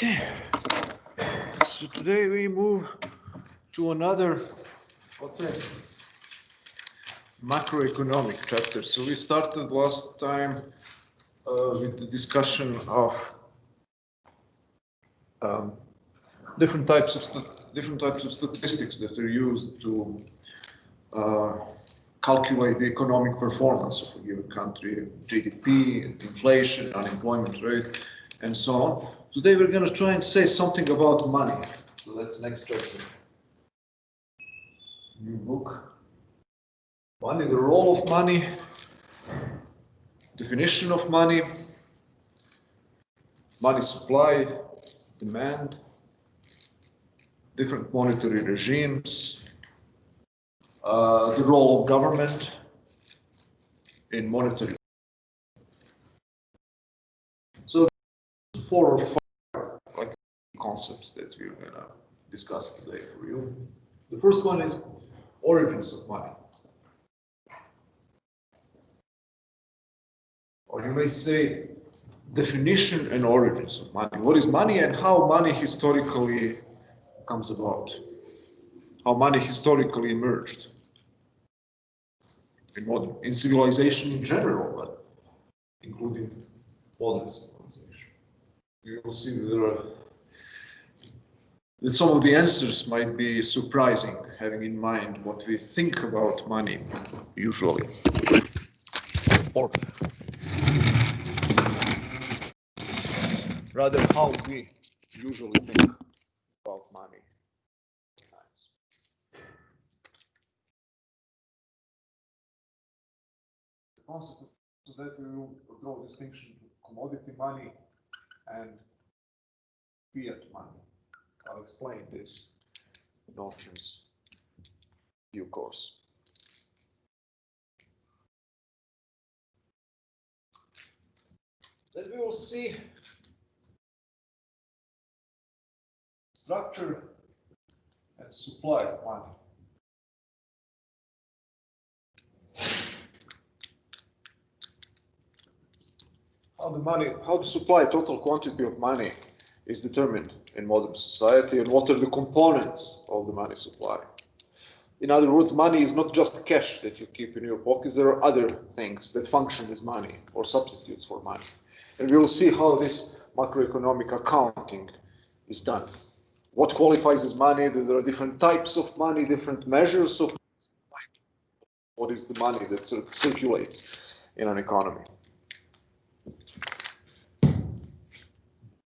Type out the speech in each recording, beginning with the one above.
Okay, so today we move to another, what's it, macroeconomic chapter. So we started last time with the discussion of different types of statistics that are used to calculate the economic performance of a given country, GDP, inflation, unemployment rate, and so on. Today we're going to try and say something about money. So that's next chapter. New book. Money, the role of money, definition of money, money supply, demand, different monetary regimes, the role of government in monetary. So 4 or 5 like concepts that we're gonna discuss today for you. The first one is origins of money. Or you may say definition and origins of money. What is money and how money historically comes about? How money historically emerged in civilization in general, but including modern civilization. You will see that some of the answers might be surprising, having in mind what we think about money usually. Or rather, how we usually think about money. The consequence of that, we will draw a distinction between commodity money and fiat money. I'll explain these notions in due course. Then we will see structure and supply of money. How the supply, total quantity of money is determined in modern society, and what are the components of the money supply. In other words, money is not just cash that you keep in your pockets. There are other things that function as money or substitutes for money. And we will see how this macroeconomic accounting is done. What qualifies as money? There are different types of money, different measures of what is the money that circulates in an economy.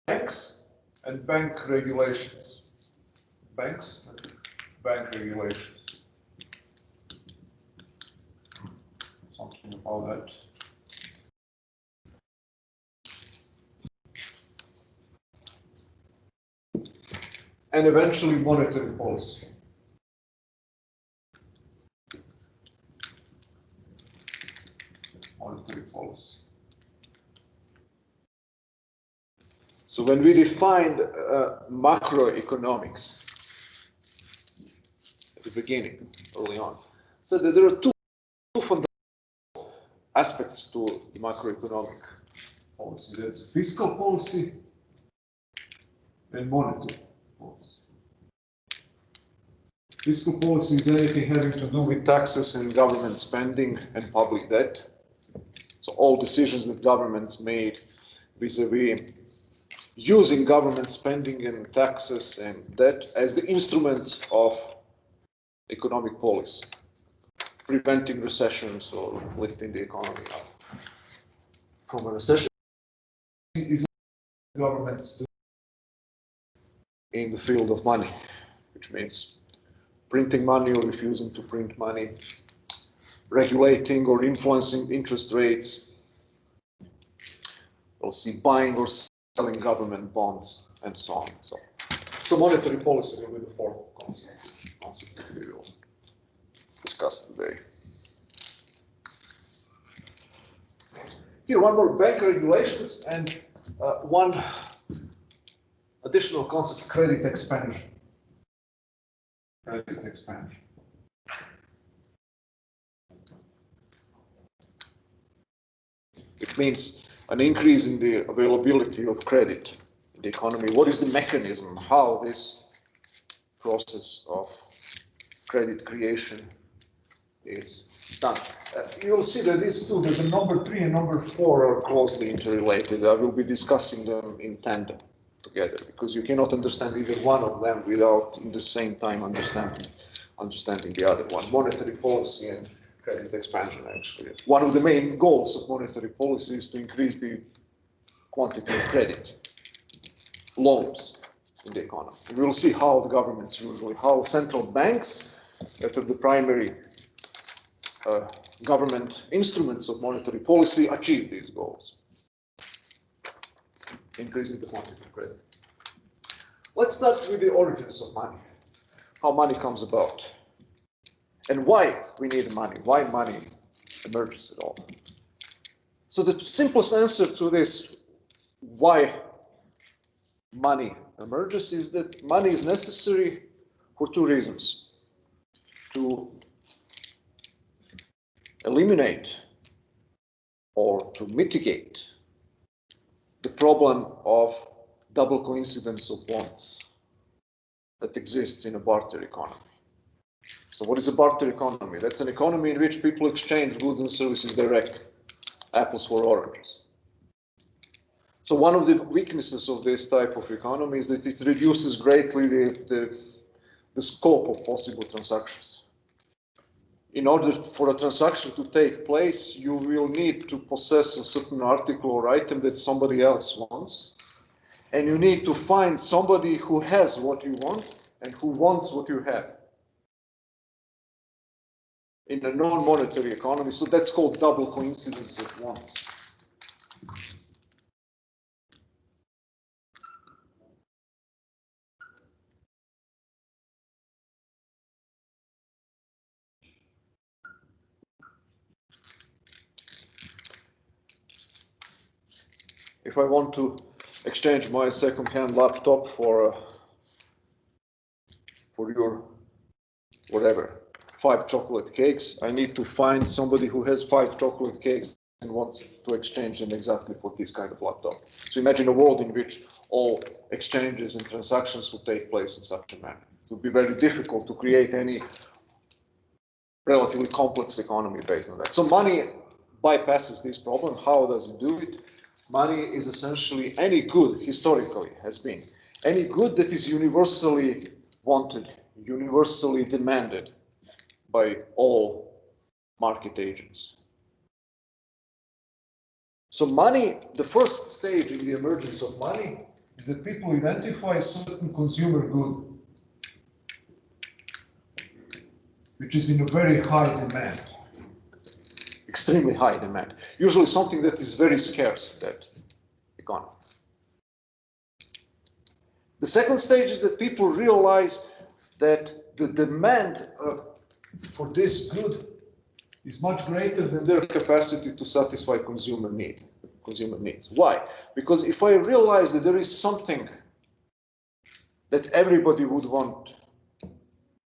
Banks and bank regulations. Banks and bank regulations. Something about that. And eventually monetary policy. Monetary policy. So when we defined macroeconomics at the beginning, early on, so that there are two fundamental aspects to the macroeconomic policy. That's fiscal policy and monetary policy. Fiscal policy is anything having to do with taxes and government spending and public debt. So all decisions that governments made vis-a-vis using government spending and taxes and debt as the instruments of economic policy, preventing recessions or lifting the economy up from a recession. Is governments do in the field of money, which means printing money or refusing to print money, regulating or influencing interest rates. We'll see buying or selling government bonds and so on. So monetary policy will be the fourth concept that we will discuss today. Here, one more, bank regulations, and one additional concept, credit expansion. Credit expansion. It means an increase in the availability of credit in the economy. What is the mechanism, how this process of credit creation is done. You'll see that these two, that the number 3 and number 4 are closely interrelated. I will be discussing them in tandem together, because you cannot understand either one of them without, in the same time, understanding the other one. Monetary policy and credit expansion, actually. One of the main goals of monetary policy is to increase the quantity of credit, loans in the economy. And we'll see how the governments usually, how central banks, that are the primary government instruments of monetary policy, achieve these goals, increasing the quantity of credit. Let's start with the origins of money, how money comes about, and why we need money, why money emerges at all. So the simplest answer to this, why money emerges, is that money is necessary for 2 reasons: to eliminate or to mitigate the problem of double coincidence of wants that exists in a barter economy. So what is a barter economy? That's an economy in which people exchange goods and services directly, apples for oranges. So one of the weaknesses of this type of economy is that it reduces greatly the scope of possible transactions. In order for a transaction to take place, you will need to possess a certain article or item that somebody else wants, and you need to find somebody who has what you want and who wants what you have in a non-monetary economy. So that's called double coincidence of wants. If I want to exchange my second-hand laptop for your whatever, 5 chocolate cakes, I need to find somebody who has 5 chocolate cakes and wants to exchange them exactly for this kind of laptop. So imagine a world in which all exchanges and transactions would take place in such a manner. It would be very difficult to create any relatively complex economy based on that. So money bypasses this problem. How does it do it? Money is essentially any good, historically has been, any good that is universally wanted, universally demanded by all market agents. So money, the first stage in the emergence of money is that people identify a certain consumer good which is in a very high demand, extremely high demand, usually something that is very scarce in that economy. The second stage is that people realize that the demand for this good is much greater than their capacity to satisfy consumer needs. Why? Because if I realize that there is something that everybody would want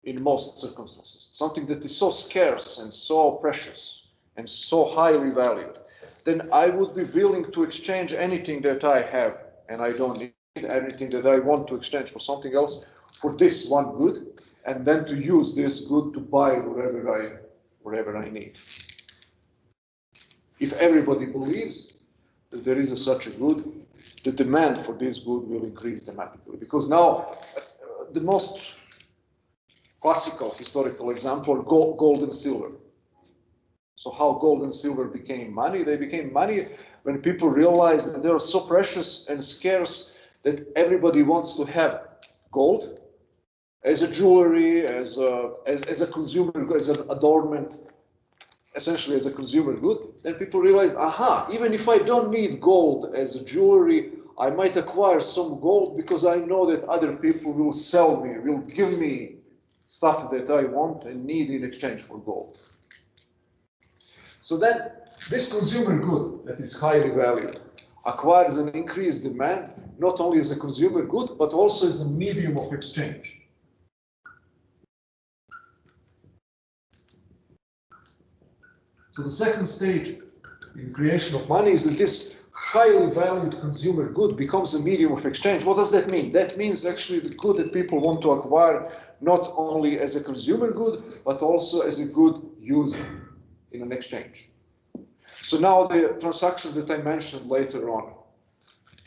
in most circumstances, something that is so scarce and so precious and so highly valued, then I would be willing to exchange anything that I have and I don't need, anything that I want to exchange for something else, for this one good, and then to use this good to buy whatever I need. If everybody believes that there is such a good, the demand for this good will increase dramatically. Because now, the most classical historical example are gold and silver. So how gold and silver became money? They became money when people realized that they are so precious and scarce that everybody wants to have gold as a jewelry, as a consumer, as an adornment, essentially as a consumer good. Then people realize, aha, even if I don't need gold as a jewelry, I might acquire some gold because I know that other people will sell me, will give me stuff that I want and need in exchange for gold. So then this consumer good that is highly valued acquires an increased demand, not only as a consumer good, but also as a medium of exchange. So the second stage in creation of money is that this highly valued consumer good becomes a medium of exchange. What does that mean? That means actually the good that people want to acquire not only as a consumer good, but also as a good user in an exchange. So now the transaction that I mentioned later on,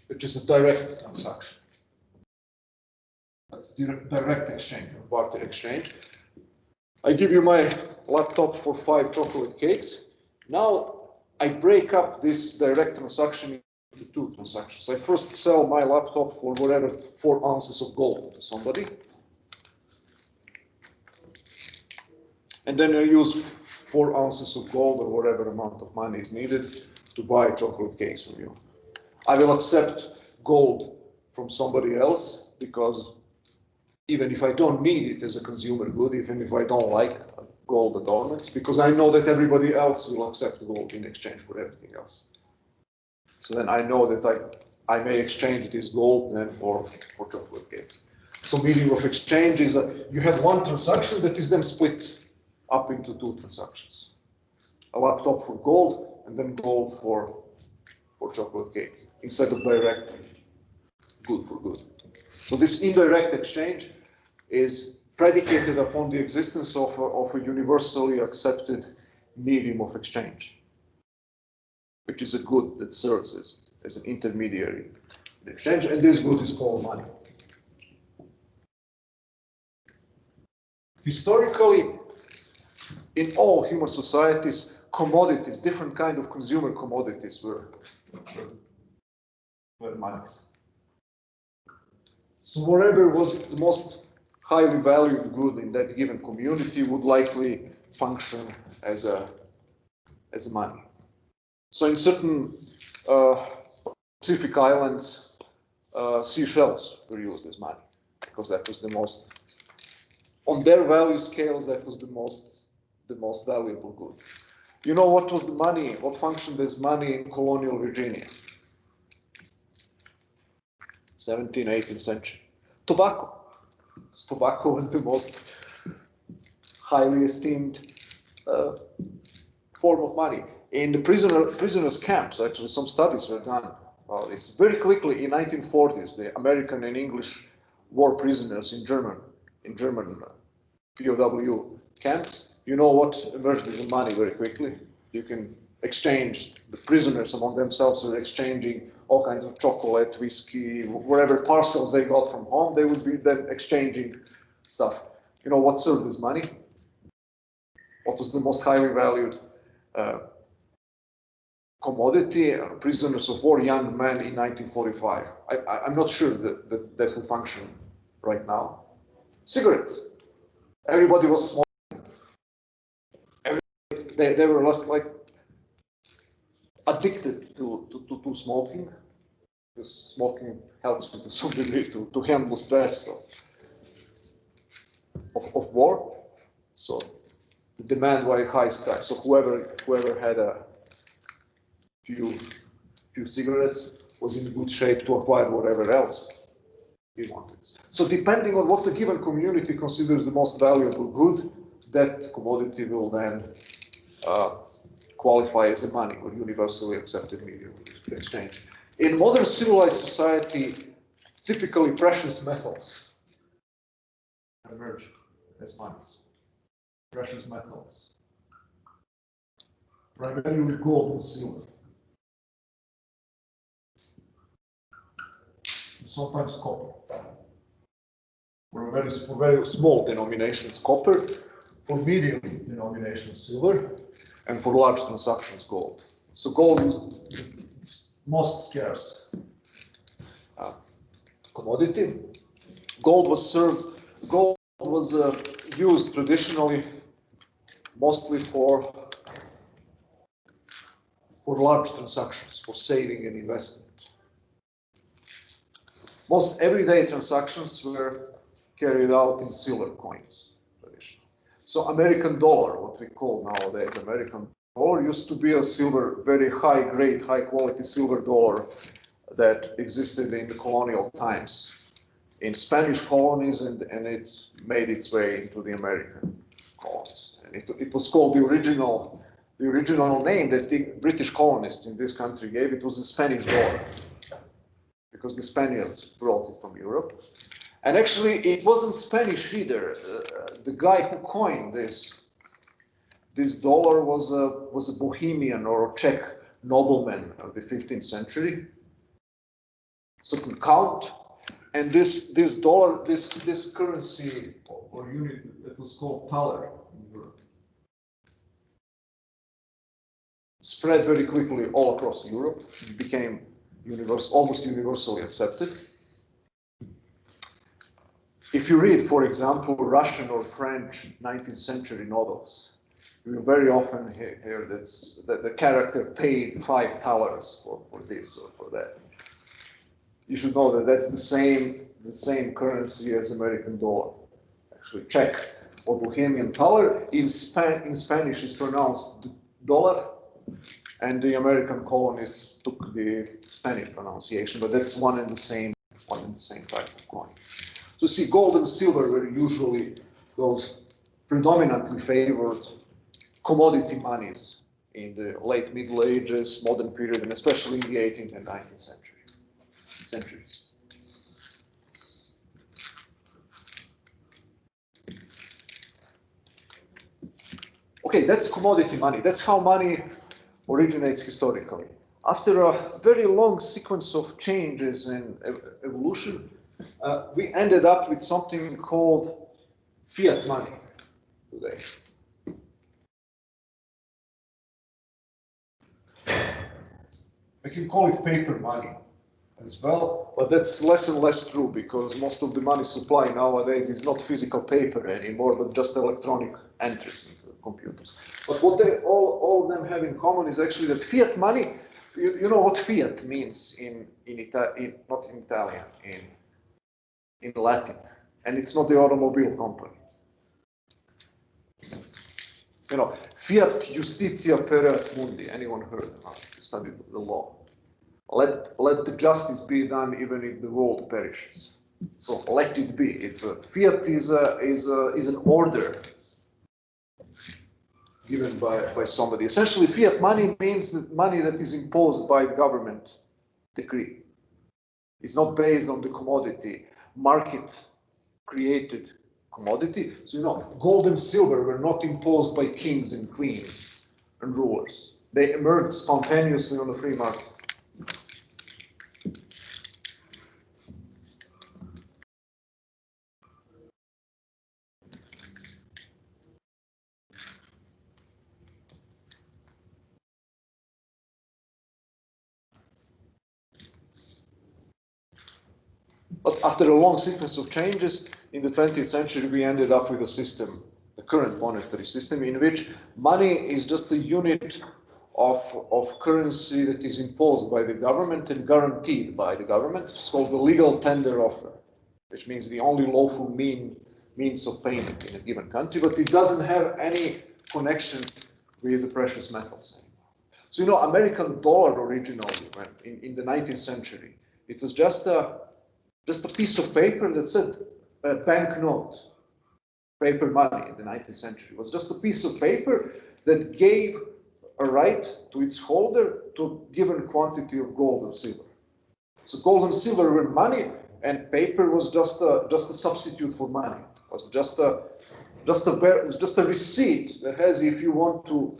which is a direct transaction. That's direct exchange, or barter exchange. I give you my laptop for 5 chocolate cakes. Now I break up this direct transaction into 2 transactions. I first sell my laptop for whatever 4 ounces of gold to somebody. And then I use 4 ounces of gold or whatever amount of money is needed to buy chocolate cakes from you. I will accept gold from somebody else because even if I don't need it as a consumer good, even if I don't like gold adornments, because I know that everybody else will accept gold in exchange for everything else. So then I know that I may exchange this gold then for chocolate cakes. So medium of exchange is you have one transaction that is then split up into 2 transactions. A laptop for gold and then gold for chocolate cake instead of direct good for good. So this indirect exchange is predicated upon the existence of a universally accepted medium of exchange, which is a good that serves as an intermediary in exchange, and this good is called money. Historically, in all human societies, commodities, different kind of consumer commodities were monies. So whatever was the most highly valued good in that given community would likely function as a money. So in certain Pacific islands, seashells were used as money because that was the most, on their value scales, that was the most valuable good. You know what was the money? What functioned as money in colonial Virginia? 17th, 18th century. Tobacco. Tobacco was the most highly esteemed form of money. In the prisoners' camps, actually, some studies were done about this. Very quickly, in 1940s, the American and English war prisoners in German POW camps, you know what emerged as money very quickly? You can exchange, the prisoners among themselves were exchanging all kinds of chocolate, whiskey, whatever parcels they got from home, they would be then exchanging stuff. You know what served as money? What was the most highly valued commodity? Prisoners of war, young men in 1945. I'm not sure that will function right now. Cigarettes. Everybody was smoking. They were less like addicted to smoking, because smoking helps to some degree to handle stress of war. So the demand very high sky. So whoever had a few cigarettes was in good shape to acquire whatever else he wanted. So depending on what the given community considers the most valuable good, that commodity will then qualify as a money or universally accepted medium of exchange. In modern civilized society, typically precious metals emerge as monies. Precious metals, primarily gold and silver, and sometimes copper. For very small denominations, copper. For medium denominations, silver. And for large transactions, gold. So gold is most scarce commodity. Gold was used traditionally mostly for large transactions, for saving and investment. Most everyday transactions were carried out in silver coins traditionally. So American dollar, what we call nowadays American dollar, used to be a silver, very high grade, high quality silver dollar that existed in the colonial times in Spanish colonies, and it made its way into the American colonies. And it was called the original the original name that the British colonists in this country gave it was the Spanish dollar, because the Spaniards brought it from Europe. And actually, it wasn't Spanish either. The guy who coined this dollar was a Bohemian or a Czech nobleman of the 15th century, certain count. And this dollar, this currency or unit that was called thaler in Europe, spread very quickly all across Europe. It became almost universally accepted. If you read, for example, Russian or French 19th century novels, you will very often hear that the character paid 5 thalers for this or for that. You should know that that's the same currency as American dollar. Actually, Czech or Bohemian thaler in Spanish is pronounced dollar, and the American colonists took the Spanish pronunciation, but that's one and the same type of coin. So see, gold and silver were usually those predominantly favored commodity monies in the late Middle Ages, modern period, and especially in the 18th and 19th centuries. Okay, that's commodity money. That's how money originates historically. After a very long sequence of changes and evolution, we ended up with something called fiat money today. We can call it paper money as well, but that's less and less true because most of the money supply nowadays is not physical paper anymore, but just electronic entries into computers. But what they all of them have in common is actually that fiat money, you know what fiat means not in Italian, in Latin, and it's not the automobile company. You know, fiat justitia pereat mundi. Anyone heard about it? Studied the law. Let the justice be done even if the world perishes. So let it be. It's a fiat is an order given by somebody. Essentially, fiat money means that money that is imposed by the government decree. It's not based on the commodity, market created commodity. So, you know, gold and silver were not imposed by kings and queens and rulers. They emerged spontaneously on the free market. But after a long sequence of changes, in the 20th century, we ended up with a system, the current monetary system, in which money is just a unit of currency that is imposed by the government and guaranteed by the government. It's called the legal tender offer, which means the only lawful means of payment in a given country, but it doesn't have any connection with the precious metals anymore. So, you know, American dollar originally, in the 19th century, it was just a piece of paper that said banknote, paper money in the 19th century. It was just a piece of paper that gave a right to its holder to a given quantity of gold or silver. So gold and silver were money, and paper was just a substitute for money. It was just a receipt that has, if you want to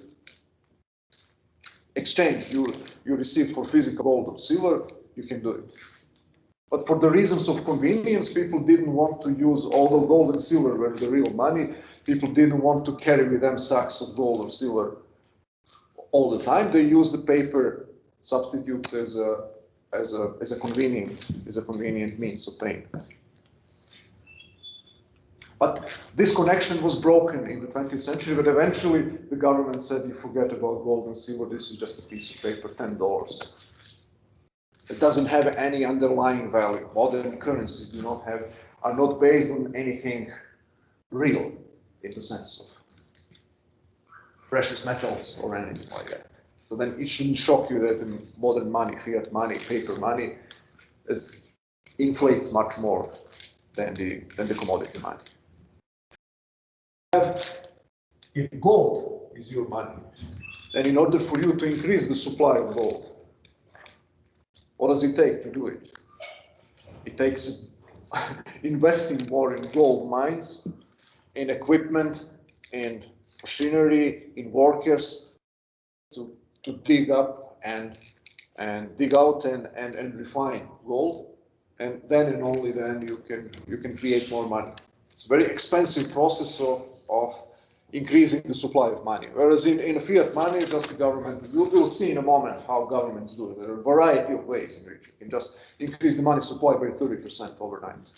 exchange your receipt for physical gold or silver, you can do it. But for the reasons of convenience, people didn't want to use, although gold and silver were the real money, people didn't want to carry with them sacks of gold or silver all the time. They used the paper substitutes as a convenient means of paying. But this connection was broken in the 20th century, but eventually the government said, you forget about gold and silver, this is just a piece of paper, $10. It doesn't have any underlying value. Modern currencies are not based on anything real in the sense of precious metals or anything like that. So then it shouldn't shock you that the modern money, fiat money, paper money, inflates much more than the commodity money. If gold is your money, And in order for you to increase the supply of gold, what does it take to do it? It takes investing more in gold mines, in equipment, in machinery, in workers to dig up and dig out and refine gold. And then and only then you can create more money. It's a very expensive process of increasing the supply of money. Whereas in a fiat money, just the government, we'll see in a moment how governments do it. There are a variety of ways in which you can just increase the money supply by 30% overnight.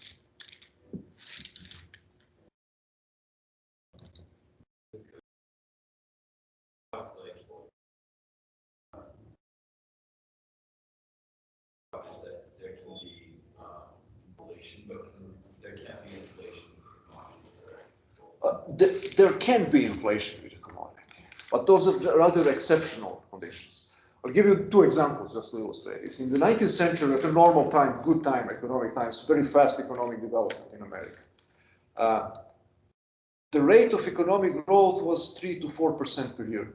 There can be inflation, but there can't be inflation. There can be inflation with a commodity, but those are rather exceptional conditions. I'll give you two examples just to illustrate this. In the 19th century, at a normal time, good time, economic times, very fast economic development in America. The rate of economic growth was 3 to 4% per year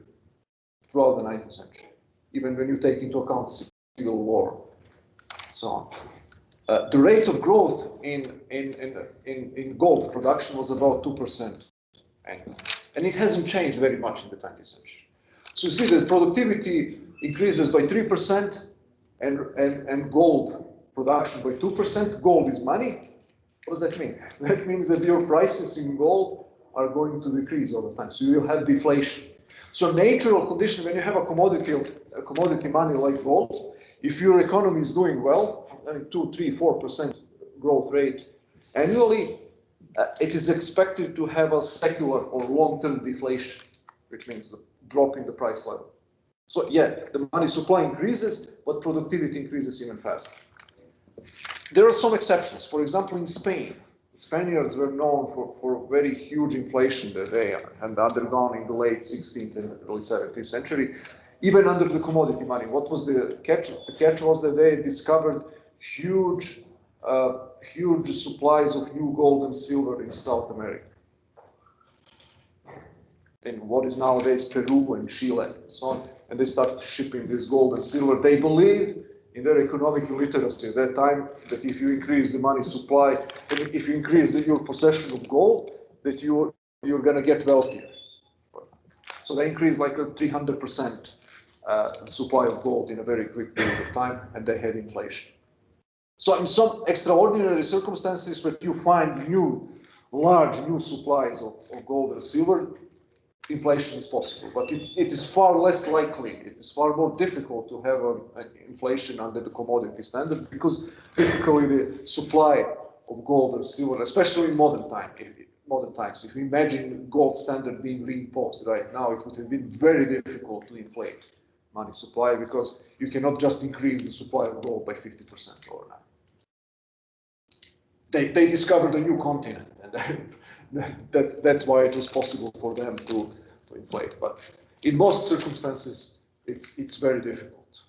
throughout the 19th century, even when you take into account Civil War, and so on. The rate of growth in gold production was about 2%, and it hasn't changed very much in the 20th century. So you see that productivity increases by 3% and gold production by 2%. Gold is money. What does that mean? That means that your prices in gold are going to decrease over time. So you will have deflation. So natural condition when you have a commodity money like gold, if your economy is doing well, 2, 3, 4% growth rate annually, it is expected to have a secular or long-term deflation, which means the drop in the price level. So yeah, the money supply increases, but productivity increases even faster. There are some exceptions. For example, in Spain, the Spaniards were known for very huge inflation that they had undergone in the late 16th and early 17th century, even under the commodity money. What was the catch? The catch was that they discovered huge supplies of new gold and silver in South America, in what is nowadays Peru and Chile and so on. And they started shipping this gold and silver. They believed in their economic literacy at that time that if you increase the money supply, if you increase your possession of gold, that you're going to get wealthier. So they increased like a 300% supply of gold in a very quick period of time, and they had inflation. So in some extraordinary circumstances where you find large new supplies of gold and silver, inflation is possible, but it is far less likely. It is far more difficult to have an inflation under the commodity standard because typically the supply of gold and silver, especially in modern times, if you imagine gold standard being reimposed right now, it would have been very difficult to inflate money supply because you cannot just increase the supply of gold by 50% overnight. They discovered a new continent, and that's why it was possible for them to inflate. But in most circumstances, it's very difficult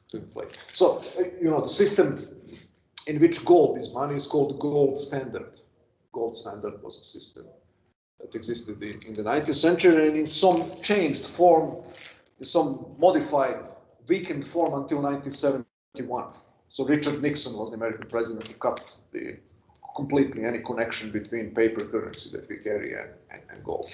to inflate. So the system in which gold is money is called the gold standard. Gold standard was a system that existed in the 19th century, and in some changed form, in some modified, weakened form until 1971. So Richard Nixon was the American president who cut completely any connection between paper currency that we carry and gold.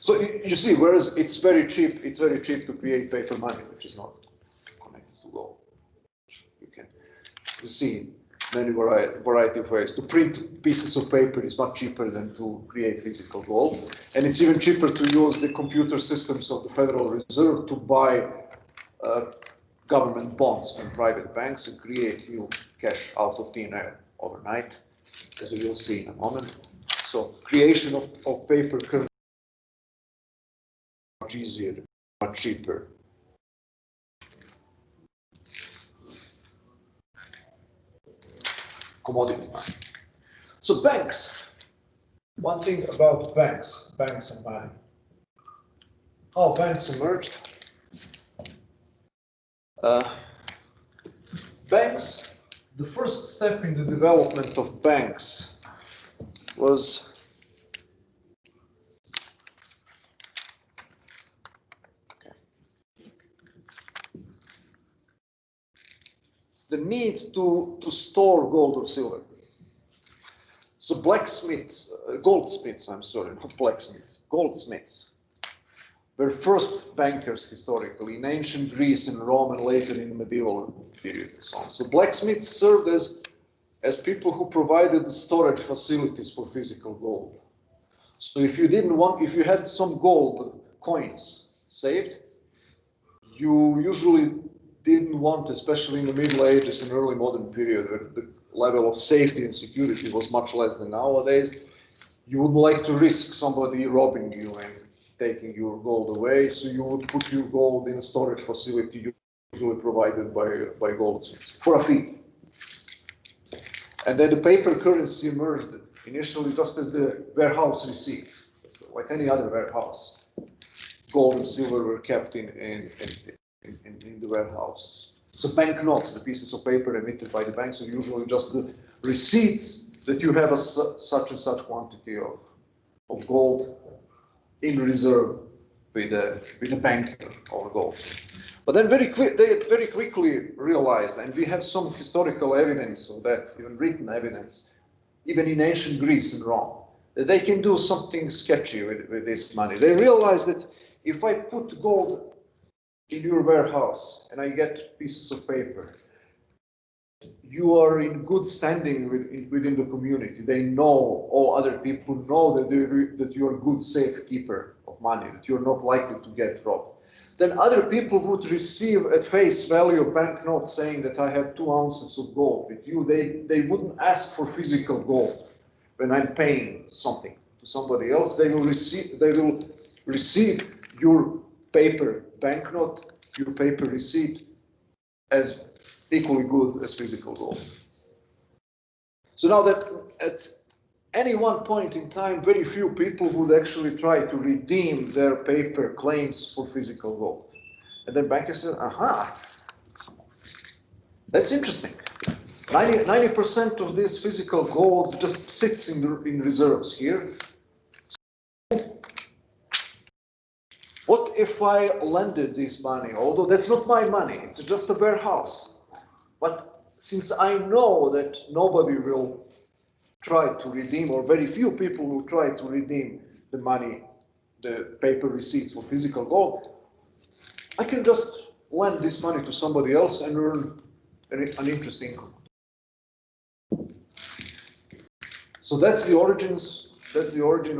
So you see, whereas it's very cheap to create paper money, which is not connected to gold. You see many variety of ways. To print pieces of paper is much cheaper than to create physical gold. And it's even cheaper to use the computer systems of the Federal Reserve to buy government bonds from private banks and create new cash out of thin air overnight, as we will see in a moment. So creation of paper currency is much easier, much cheaper. Commodity money. So banks, one thing about banks and money. How banks emerged? Banks the first step in the development of banks was the need to store gold or silver. So goldsmiths, not blacksmiths, goldsmiths were first bankers historically in ancient Greece and Rome and later in the medieval period and so on. So blacksmiths served as people who provided the storage facilities for physical gold. So if you had some gold coins saved, you usually didn't want, especially in the Middle Ages and early modern period, where the level of safety and security was much less than nowadays, you would like to risk somebody robbing you and taking your gold away, so you would put your gold in a storage facility usually provided by goldsmiths for a fee. And then the paper currency emerged initially just as the warehouse receipts, like any other warehouse. Gold and silver were kept in the warehouses. So banknotes, the pieces of paper emitted by the banks, are usually just the receipts that you have such and such quantity of gold in reserve with a banker or goldsmith. But then they very quickly realized, and we have some historical evidence of that, even written evidence, even in ancient Greece and Rome, that they can do something sketchy with this money. They realized that if I put gold in your warehouse and I get pieces of paper, you are in good standing within the community. They know, all other people know that you are a good safe keeper of money, that you're not likely to get robbed. Then other people would receive at face value a banknote saying that I have 2 ounces of gold with you. They wouldn't ask for physical gold when I'm paying something to somebody else. They will receive your paper banknote, your paper receipt, as equally good as physical gold. So now that at any one point in time, very few people would actually try to redeem their paper claims for physical gold. And then bankers said, aha, that's interesting. 90% of this physical gold just sits in reserves here. What if I lended this money? Although that's not my money, it's just a warehouse. But since I know that nobody will try to redeem, or very few people will try to redeem the money, the paper receipts for physical gold, I can just lend this money to somebody else and earn an interest income. So that's the origin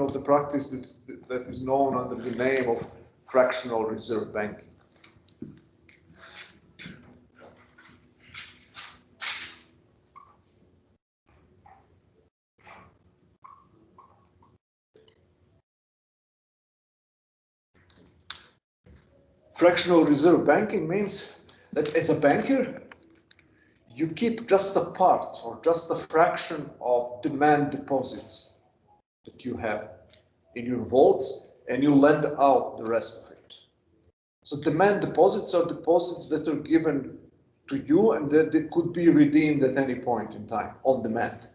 of the practice that is known under the name of fractional reserve banking. Fractional reserve banking means that as a banker, you keep just a part or just a fraction of demand deposits that you have in your vaults, and you lend out the rest of it. So demand deposits are deposits that are given to you and that they could be redeemed at any point in time on demand.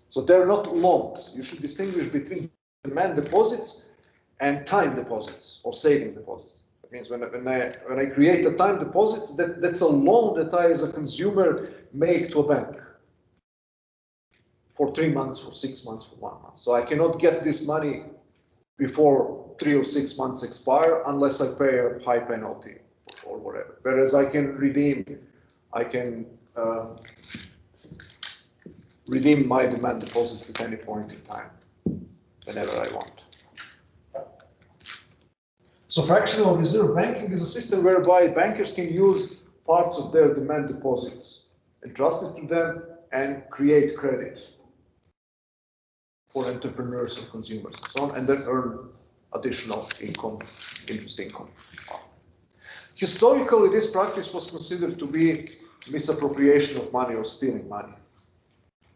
So they're not loans. You should distinguish between demand deposits and time deposits or savings deposits. That means when I create a time deposit, that's a loan that I as a consumer make to a bank for 3 months, for 6 months, for 1 month. So I cannot get this money before 3 or 6 months expire unless I pay a high penalty or whatever. Whereas I can redeem my demand deposits at any point in time, whenever I want. So fractional reserve banking is a system whereby bankers can use parts of their demand deposits, entrust it to them, and create credit for entrepreneurs and consumers and so on, and then earn additional income, interest income. Historically, this practice was considered to be misappropriation of money or stealing money.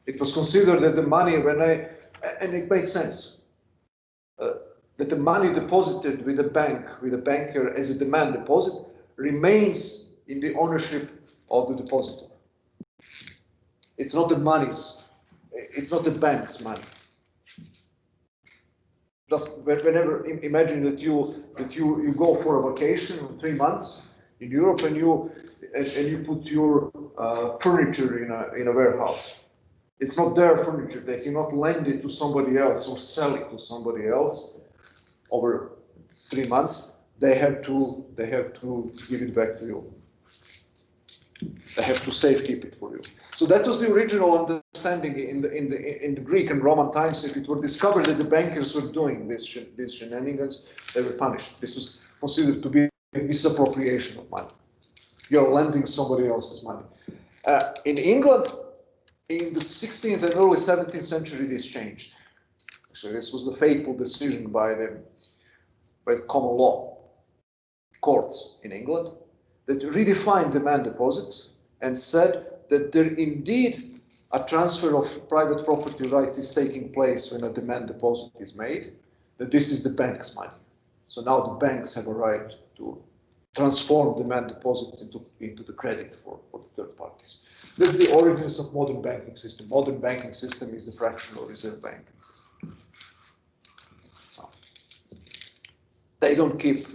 It was considered that the money, and it makes sense, that the money deposited with a bank, with a banker as a demand deposit, remains in the ownership of the depositor. It's not the money's, it's not the bank's money. Just whenever, imagine that you go for a vacation for 3 months in Europe and you put your furniture in a warehouse. It's not their furniture. They cannot lend it to somebody else or sell it to somebody else over 3 months. They have to give it back to you. They have to safekeep it for you. So that was the original understanding in the Greek and Roman times. If it were discovered that the bankers were doing these shenanigans, they were punished. This was considered to be misappropriation of money. You're lending somebody else's money. In England, in the 16th and early 17th century, this changed. So this was the fateful decision by common law courts in England that redefined demand deposits and said that there indeed a transfer of private property rights is taking place when a demand deposit is made, that this is the bank's money. So now the banks have a right to transform demand deposits into the credit for the third parties. That's the origins of modern banking system. Modern banking system is the fractional reserve banking system. They don't keep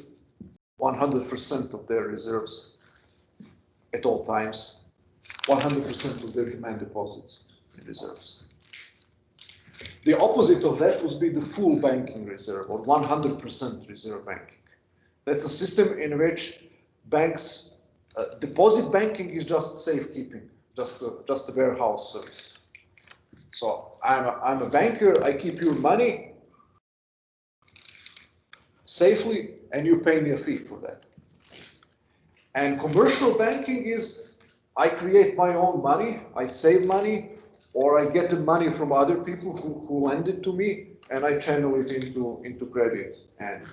100% of their reserves at all times, 100% of their demand deposits in reserves. The opposite of that would be the full banking reserve or 100% reserve banking. That's a system in which banks, deposit banking is just safekeeping, just a warehouse service. So I'm a banker, I keep your money safely and you pay me a fee for that. And commercial banking is I create my own money, I save money, or I get the money from other people who lend it to me and I channel it into credit and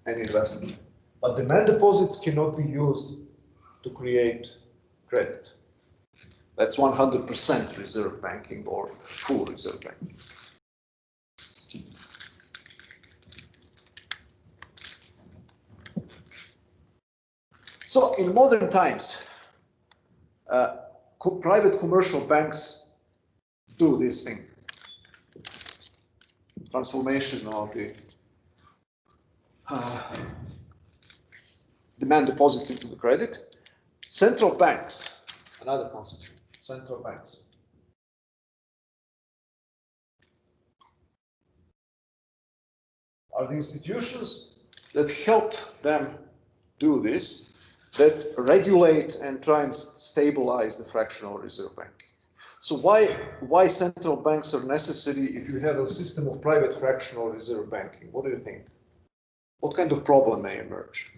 investment. But demand deposits cannot be used to create credit. That's 100% reserve banking or full reserve banking. So in modern times, private commercial banks do this thing. Transformation of the demand deposits into the credit. Central banks, another concept, central banks. Are the institutions that help them do this, that regulate and try and stabilize the fractional reserve banking. So why central banks are necessary if you have a system of private fractional reserve banking? What do you think? What kind of problem may emerge?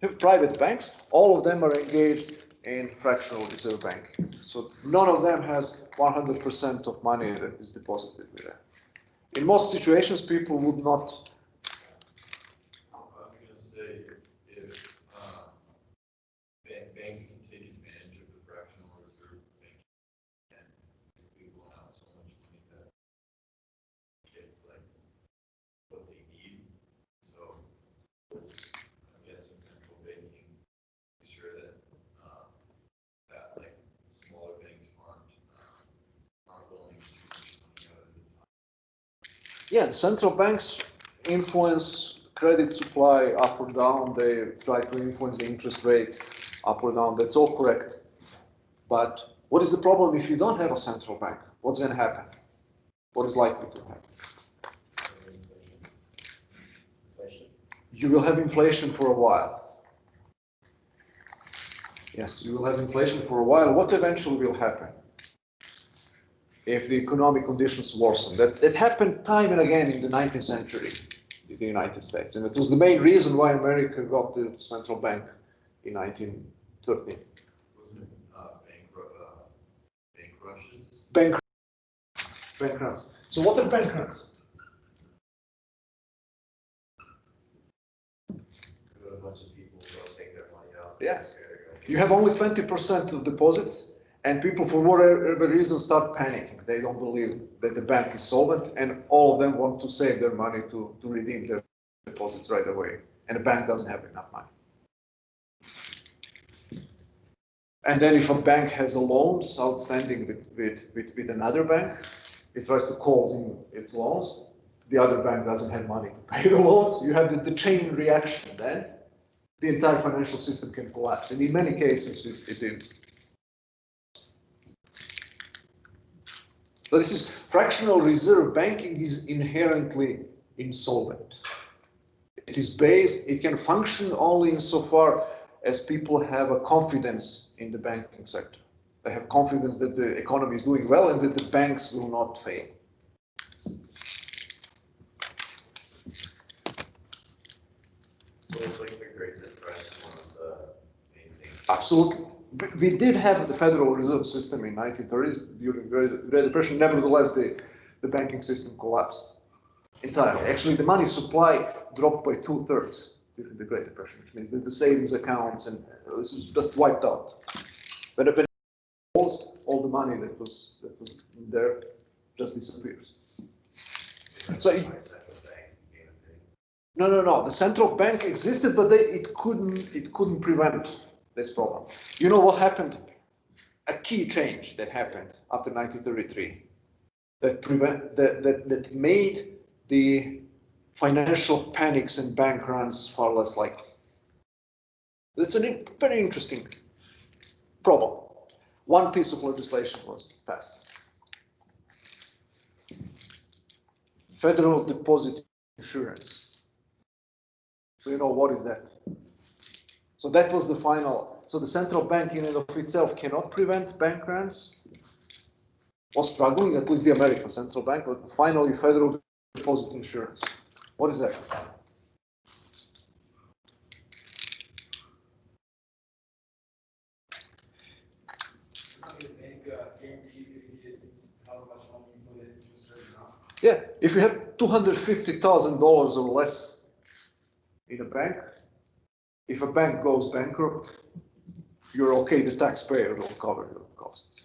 You have private banks, all of them are engaged in fractional reserve banking. So none of them has 100% of money that is deposited with them. In most situations, people would not. I was going to say, if banks can take advantage of the fractional reserve banking and basically loan out so much money that get like what they need. So I'm guessing central banking is sure that that like smaller banks aren't loaning too much money out of the time. Yeah, the central banks influence credit supply up or down. They try to influence the interest rates up or down. That's all correct. But what is the problem if you don't have a central bank? What's going to happen? What is likely to happen? You will have inflation for a while. Yes, you will have inflation for a while. What eventually will happen if the economic conditions worsen? That happened time and again in the 19th century in the United States. And it was the main reason why America got its central bank in 1913. Wasn't it bank rushes? Bank runs. So what are bank runs? A bunch of people will take their money out. Yes. You have only 20% of deposits, And people, for whatever reason, start panicking. They don't believe that the bank is solvent, and all of them want to save their money to redeem their deposits right away. And the bank doesn't have enough money. And then if a bank has a loans outstanding with another bank, it tries to call in its loans. The other bank doesn't have money to pay the loans. You have the chain reaction then. The entire financial system can collapse. And in many cases, it did. So this is fractional reserve banking is inherently insolvent. It is based, it can function only insofar as people have a confidence in the banking sector. They have confidence that the economy is doing well and that the banks will not fail. So it's like the Great Depression, one of the main things. Absolutely. We did have the Federal Reserve System in 1930s during the Great Depression. Nevertheless, the banking system collapsed entirely. Actually, the money supply dropped by 2/3 during the Great Depression, which means that the savings accounts and this was just wiped out. But all the money that was there just disappears. So no. The central bank existed, but it couldn't prevent this problem. You know what happened? A key change that happened after 1933 that made the financial panics and bank runs far less likely. That's a very interesting problem. One piece of legislation was passed. Federal Deposit Insurance. So you know what is that? So that was the final. So the central bank in and of itself cannot prevent bank runs. Was struggling, at least the American central bank, but finally Federal Deposit Insurance. What is that? Yeah, if you have $250,000 or less in a bank, if a bank goes bankrupt, you're okay, the taxpayer will cover your costs.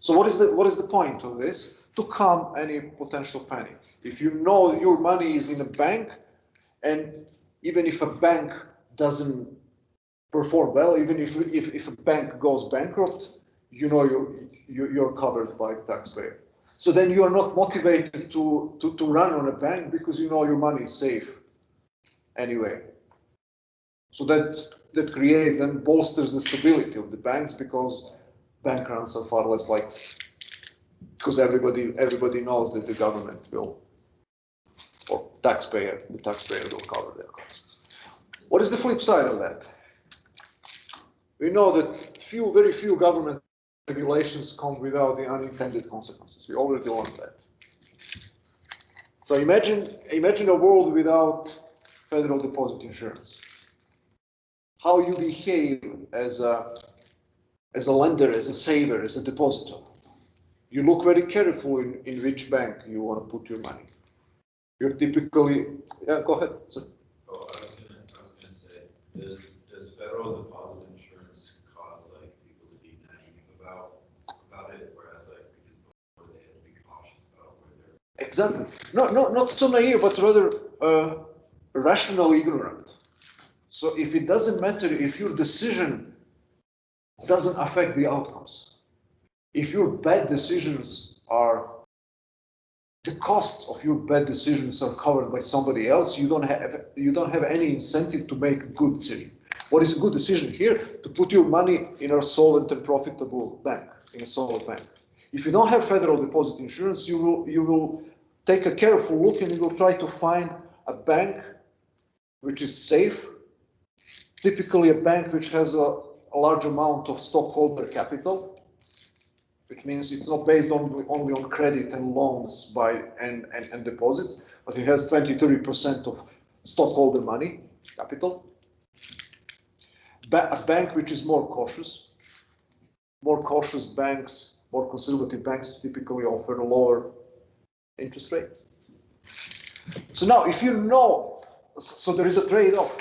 So what is the point of this? To calm any potential panic. If you know your money is in a bank, and even if a bank doesn't perform well, even if a bank goes bankrupt, you know you're covered by the taxpayer. So then you are not motivated to run on a bank because you know your money is safe anyway. So that creates and bolsters the stability of the banks because bank runs are far less likely. Because everybody knows that the government will, or the taxpayer will cover their costs. What is the flip side of that? We know that very few government regulations come without the unintended consequences. We already learned that. So imagine a world without Federal Deposit Insurance. How you behave as a lender, as a saver, as a depositor. You look very carefully in which bank you want to put your money. You're typically, yeah, go ahead. So, I was gonna say, does Federal Deposit Insurance cause like people to be naive about it, whereas like because before they had to be cautious about where they're exactly. Not so naive, but rather rational ignorant. So if it doesn't matter if your decision doesn't affect the outcomes, if your bad decisions are, the costs of your bad decisions are covered by somebody else, you don't have any incentive to make a good decision. What is a good decision here? To put your money in a solvent and profitable bank, in a solid bank. If you don't have Federal Deposit Insurance, you will take a careful look and you will try to find a bank which is safe, typically a bank which has a large amount of stockholder capital, which means it's not based only on credit and loans and deposits, but it has 20-30% of stockholder money, capital. A bank which is more cautious. More cautious banks, more conservative banks typically offer lower interest rates. So now, if you know, so there is a trade-off.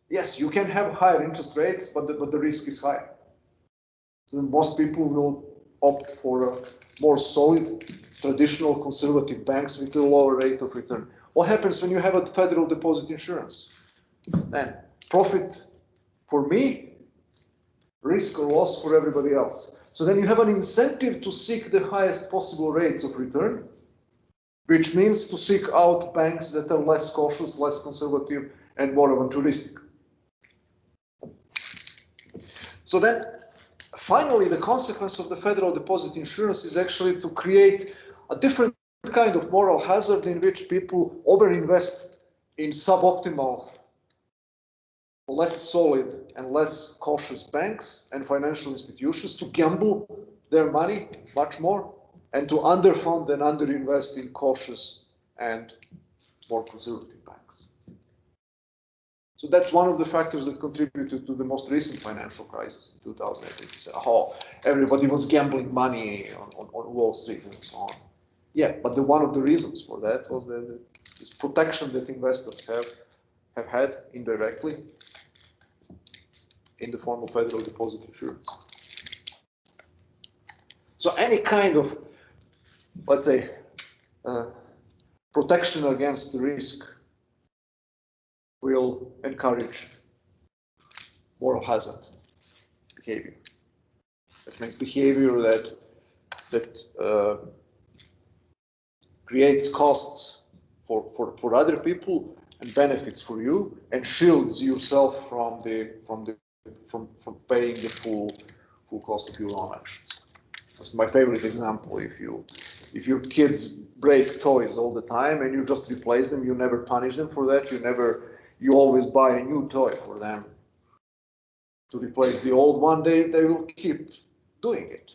Yes, you can have higher interest rates, but the risk is higher. So most people will opt for more solid, traditional conservative banks with a lower rate of return. What happens when you have a federal deposit insurance? Then profit for me, risk or loss for everybody else. So then you have an incentive to seek the highest possible rates of return, which means to seek out banks that are less cautious, less conservative, and more aventuristic. So then, finally, the consequence of the federal deposit insurance is actually to create a different kind of moral hazard in which people overinvest in suboptimal, less solid and less cautious banks and financial institutions, to gamble their money much more, and to underfund and underinvest in cautious and more conservative banks. So that's one of the factors that contributed to the most recent financial crisis in 2008. How everybody was gambling money on Wall Street and so on. Yeah, but one of the reasons for that was this protection that investors have had indirectly in the form of federal deposit insurance. So any kind of, let's say, protection against the risk will encourage moral hazard behavior. That means behavior that creates costs for other people and benefits for you, and shields yourself from paying the full cost of your own actions. That's my favorite example. If your kids break toys all the time and you just replace them, you never punish them for that. You always buy a new toy for them to replace the old one. They will keep doing it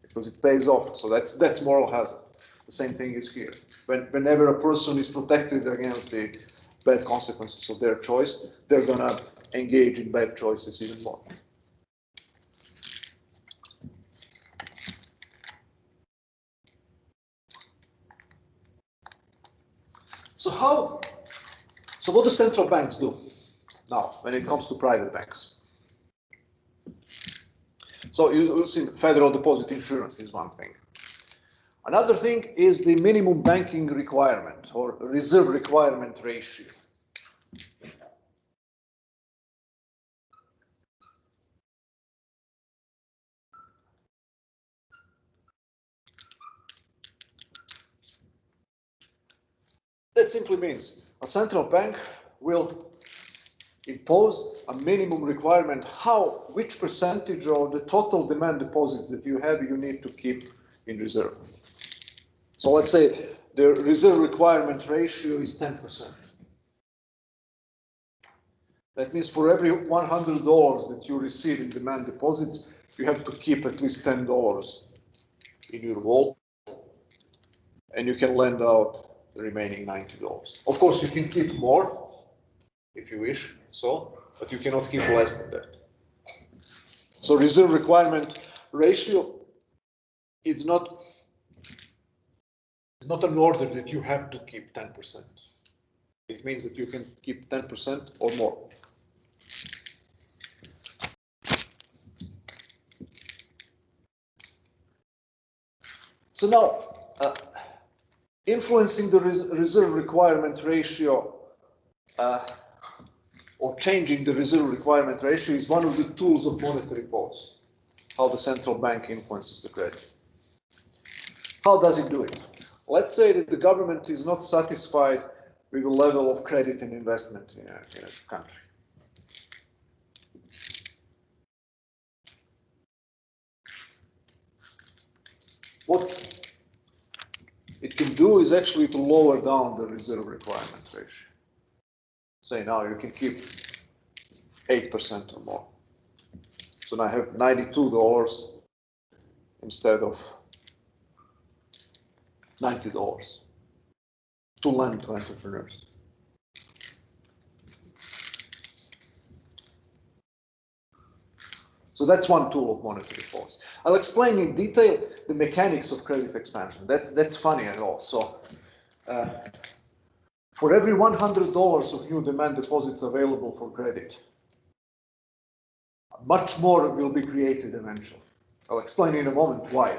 because it pays off. So that's moral hazard. The same thing is here. Whenever a person is protected against the bad consequences of their choice, they're gonna engage in bad choices even more. So what do central banks do now when it comes to private banks? So you'll see federal deposit insurance is one thing. Another thing is the minimum banking requirement or reserve requirement ratio. That simply means a central bank will impose a minimum requirement which percentage of the total demand deposits that you have you need to keep in reserve. So let's say the reserve requirement ratio is 10%. That means for every $100 that you receive in demand deposits, you have to keep at least $10 in your vault, and you can lend out the remaining $90. Of course, you can keep more if you wish, but you cannot keep less than that. So reserve requirement ratio, it's not an order that you have to keep 10%. It means that you can keep 10% or more. So now, influencing the reserve requirement ratio or changing the reserve requirement ratio is one of the tools of monetary policy, how the central bank influences the credit. How does it do it? Let's say that the government is not satisfied with the level of credit and investment in a country. What it can do is actually to lower down the reserve requirement ratio. Say now you can keep 8% or more. So now I have $92 instead of $90 to lend to entrepreneurs. So that's one tool of monetary policy. I'll explain in detail the mechanics of credit expansion. That's funny at all. So for every $100 of new demand deposits available for credit, much more will be created eventually. I'll explain in a moment why,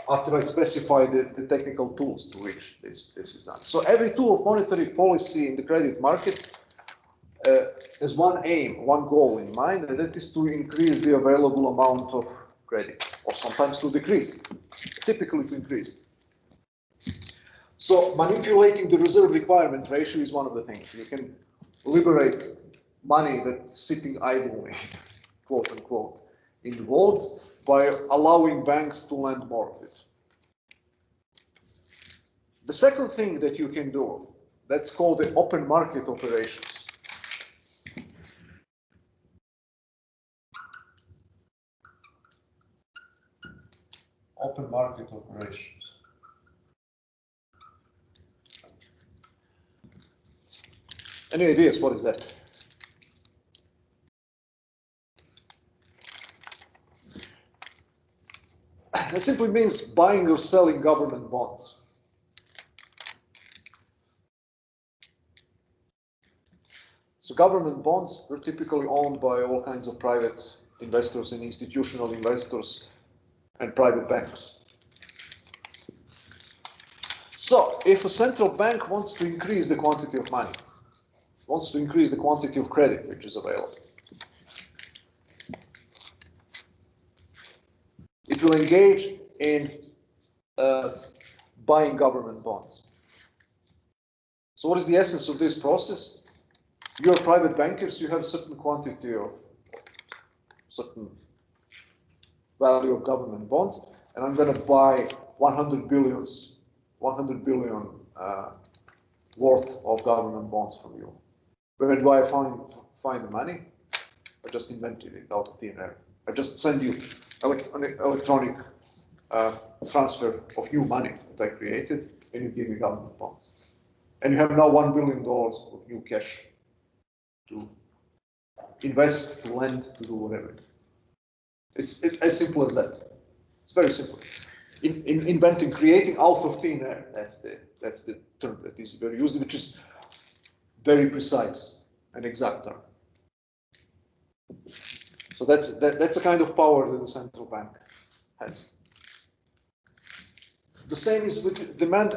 after I specify the technical tools to which this is done. So every tool of monetary policy in the credit market has one aim, one goal in mind, and that is to increase the available amount of credit, or sometimes to decrease it, typically to increase it. So manipulating the reserve requirement ratio is one of the things. You can liberate money that's sitting idle, quote unquote, in the vaults by allowing banks to lend more of it. The second thing that you can do, that's called the open market operations. Open market operations. Any ideas what is that? That simply means buying or selling government bonds. So government bonds are typically owned by all kinds of private investors and institutional investors and private banks. So if a central bank wants to increase the quantity of money, wants to increase the quantity of credit which is available, it will engage in buying government bonds. So what is the essence of this process? You are private bankers, you have a certain quantity of certain value of government bonds, and I'm going to buy 100 billion worth of government bonds from you. Where do I find the money? I just invented it out of thin air. I just send you electronic transfer of new money that I created, and you give me government bonds. And you have now $1 billion of new cash to invest, to lend, to do whatever. It's as simple as that. It's very simple. Inventing, creating out of thin air. That's the term that is very used, which is very precise and exact term. So that's a kind of power that the central bank has. The same is with the demand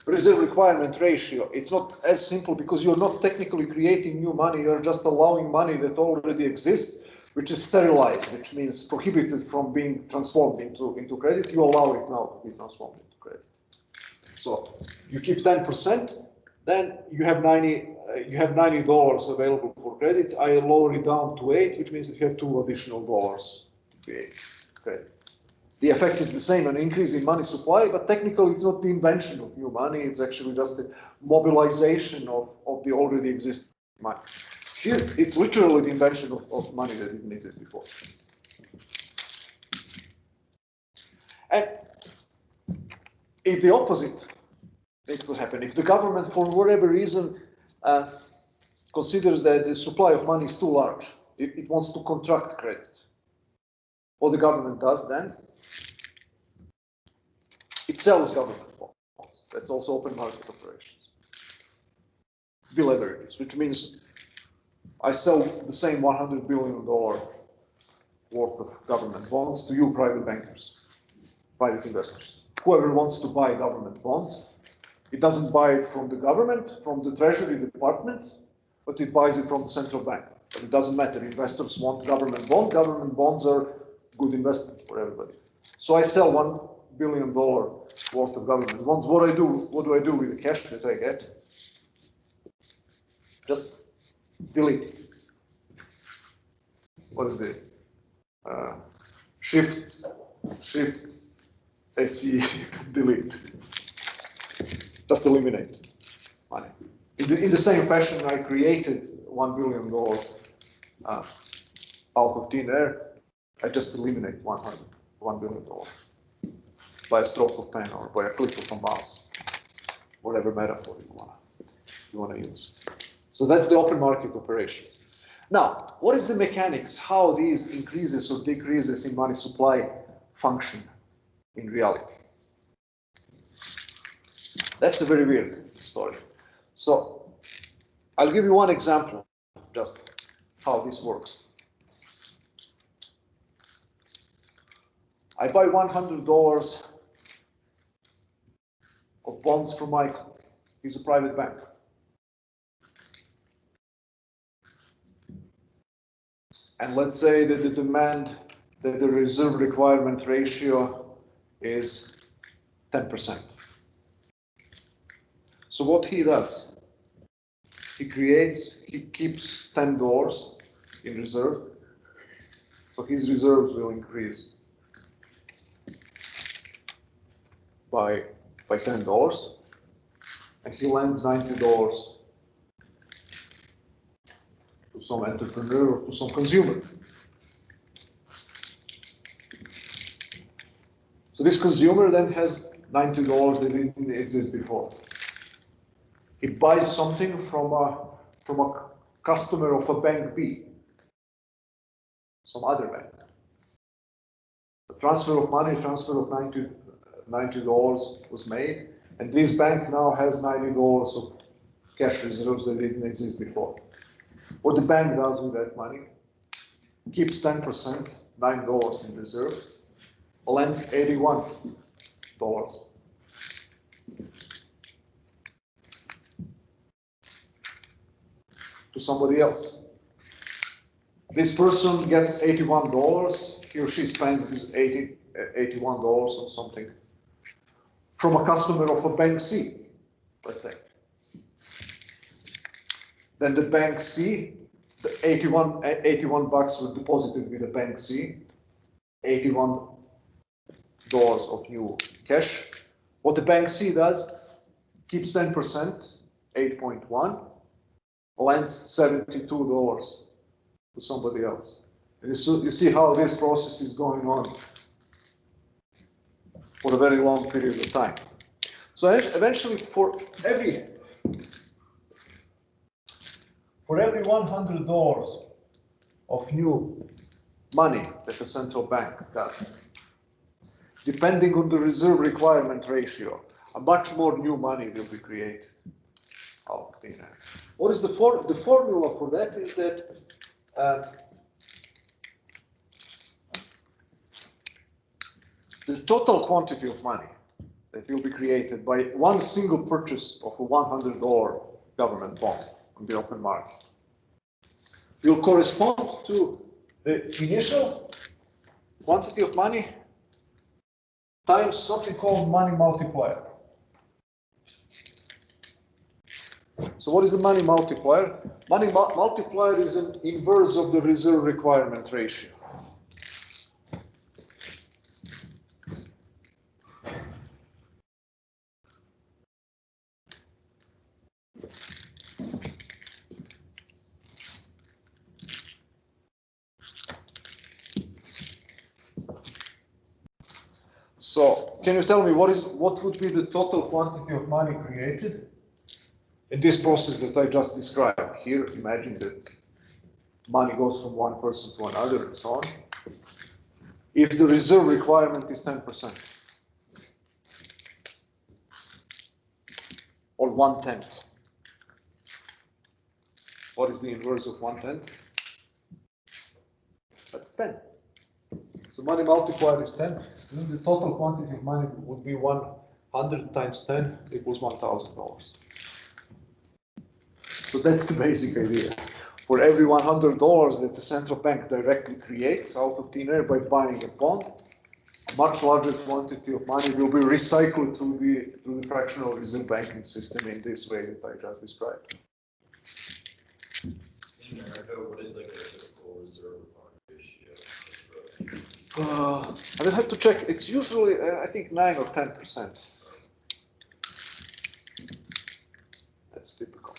reserve requirement ratio. It's not as simple because you're not technically creating new money. You're just allowing money that already exists, which is sterilized, which means prohibited from being transformed into credit. You allow it now to be transformed into credit. So you keep 10%, then you have $90 available for credit. I lower it down to 8, which means that you have $2 additional to create credit. The effect is the same, an increase in money supply, but technically it's not the invention of new money, it's actually just the mobilization of the already existing money. Here, it's literally the invention of money that didn't exist before. And if the opposite needs to happen, if the government, for whatever reason, considers that the supply of money is too large, it wants to contract credit, what the government does then, it sells government bonds. That's also open market operations. Deleverages, which means I sell the same $100 billion worth of government bonds to you private bankers, private investors. Whoever wants to buy government bonds, it doesn't buy it from the government, from the Treasury Department, but it buys it from the central bank. But it doesn't matter. Investors want government bonds. Government bonds are good investment for everybody. So I sell $1 billion worth of government bonds. What do I do with the cash that I get? Just delete it. What is the shift SE delete? Just eliminate money. In the same fashion, I created $1 billion out of thin air. I just eliminate $1 billion by a stroke of pen or by a click of a mouse, whatever metaphor you want to use. So that's the open market operation. Now, what is the mechanics? How these increases or decreases in money supply function in reality? That's a very weird story. So I'll give you one example just how this works. I buy $100 of bonds from Michael. He's a private bank. And let's say that the demand, that the reserve requirement ratio is 10%. So what he does, he keeps $10 in reserve, so his reserves will increase by $10, and he lends $90 to some entrepreneur or to some consumer. So this consumer then has $90 that didn't exist before. He buys something from a customer of a bank B, some other bank. The transfer of money, transfer of $90 was made, and this bank now has $90 of cash reserves that didn't exist before. What the bank does with that money, keeps 10%, $9 in reserve, lends $81 to somebody else. This person gets $81, he or she spends this $81 on something from a customer of a bank C, let's say. Then the bank C, the 81 bucks were deposited with the bank C, $81 of new cash. What the bank C does, keeps 10%, 8.1, lends $72 to somebody else. And you see how this process is going on for a very long period of time. So eventually, for every $100 of new money that the central bank does, depending on the reserve requirement ratio, a much more new money will be created out of thin air. What is the formula for that is that the total quantity of money that will be created by one single purchase of a $100 government bond on the open market will correspond to the initial quantity of money times something called money multiplier. So what is the money multiplier? Money multiplier is an inverse of the reserve requirement ratio. So can you tell me what would be the total quantity of money created in this process that I just described? Here, imagine that money goes from one person to another and so on. If the reserve requirement is 10%, or 1/10, what is the inverse of 1/10? That's 10. So money multiplier is 10. Then the total quantity of money would be 100 times 10 equals $1,000. So that's the basic idea. For every $100 that the central bank directly creates out of thin air by buying a bond, a much larger quantity of money will be recycled through the fractional reserve banking system in this way that I just described. In America, what is like a typical reserve ratio? I will have to check. It's usually, I think, 9 or 10%. That's typical.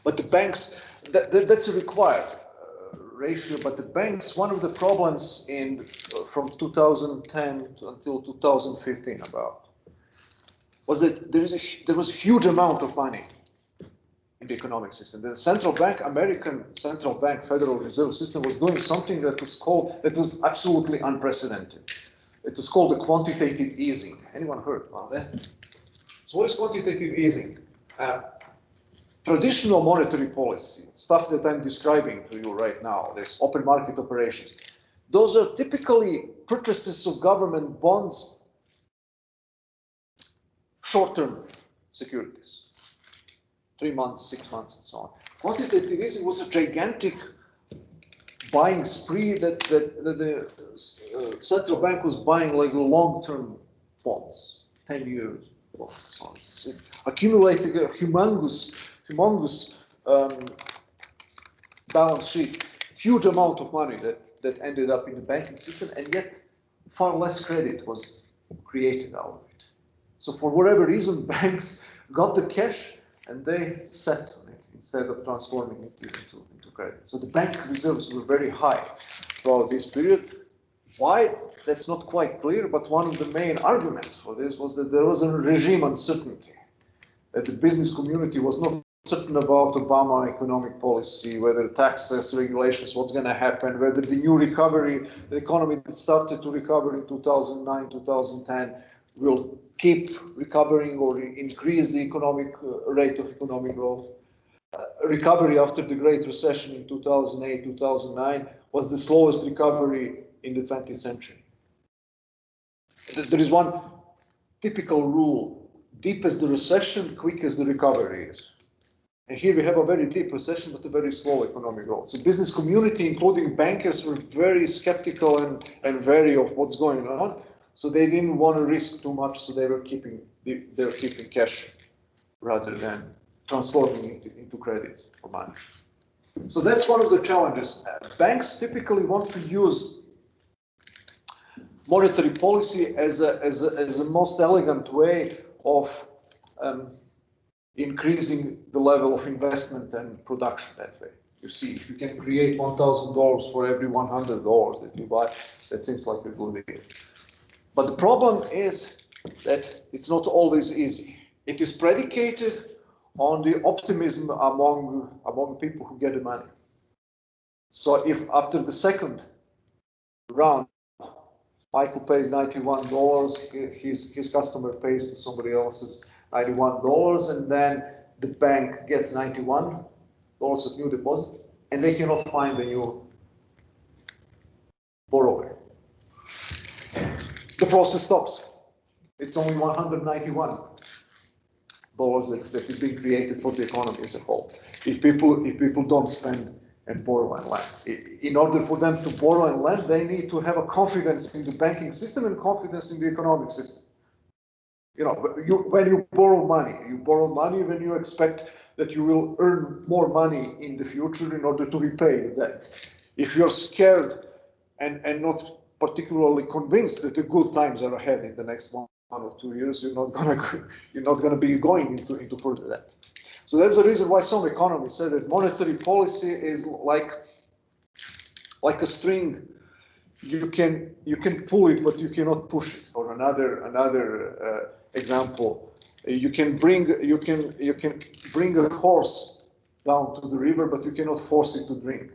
But the banks, that's a required ratio. But the banks, one of the problems from 2010 until 2015 was that there was a huge amount of money in the economic system. The central bank, American central bank, Federal Reserve System was doing something that was absolutely unprecedented. It was called the quantitative easing. Anyone heard about that? So what is quantitative easing? traditional monetary policy, stuff that I'm describing to you right now, this open market operations, those are typically purchases of government bonds, short-term securities, 3 months, 6 months, and so on. Quantitative easing was a gigantic buying spree that the central bank was buying like long-term bonds, 10 years. So on. It's accumulating a humongous balance sheet, huge amount of money that ended up in the banking system, and yet far less credit was created out of it. So for whatever reason, banks got the cash and they sat on it instead of transforming it into credit. So the bank reserves were very high throughout this period. Why? That's not quite clear, but one of the main arguments for this was that there was a regime uncertainty, that the business community was not certain about Obama economic policy, whether taxes, regulations, what's going to happen, whether the new recovery, the economy that started to recover in 2009, 2010, will keep recovering or increase the economic rate of economic growth. Recovery after the Great Recession in 2008, 2009 was the slowest recovery in the 20th century. There is one typical rule: deep as the recession, quick as the recovery is. And here we have a very deep recession, but a very slow economic growth. So business community, including bankers, were very skeptical and wary of what's going on. So they didn't want to risk too much. So they were keeping cash rather than transforming it into credit or money. So that's one of the challenges. Banks typically want to use monetary policy as a most elegant way of increasing the level of investment and production that way. You see, if you can create $1,000 for every $100 that you buy, that seems like a good deal. But the problem is that it's not always easy. It is predicated on the optimism among people who get the money. So if after the second round, Michael pays $91, his customer pays to somebody else's $91, and then the bank gets $91 of new deposits, and they cannot find a new borrower. The process stops. It's only $191 that is being created for the economy as a whole. If people don't spend and borrow and lend. In order for them to borrow and lend, they need to have a confidence in the banking system and confidence in the economic system. You know, when you borrow money when you expect that you will earn more money in the future in order to repay the debt. If you're scared and not particularly convinced that the good times are ahead in the next 1 or 2 years, you're not gonna be going into further debt. So that's the reason why some economists say that monetary policy is like a string. You can pull it, but you cannot push it. Or another example, you can bring a horse down to the river, but you cannot force it to drink.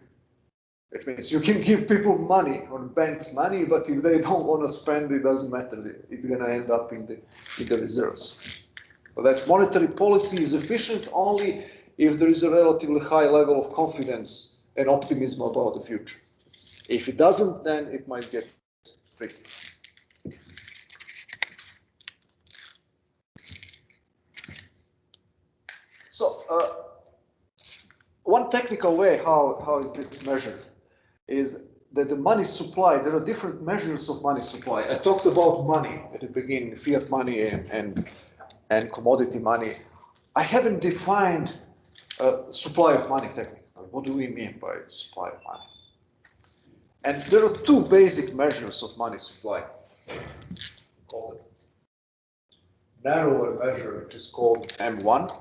It means you can give people money or banks money, but if they don't want to spend, it doesn't matter. It's going to end up in the reserves. So that's monetary policy is efficient only if there is a relatively high level of confidence and optimism about the future. If it doesn't, then it might get tricky. So one technical way how is this measured is that the money supply, there are different measures of money supply. I talked about money at the beginning, fiat money and commodity money. I haven't defined supply of money technically. What do we mean by supply of money? And there are two basic measures of money supply. We call it narrower measure, which is called M1.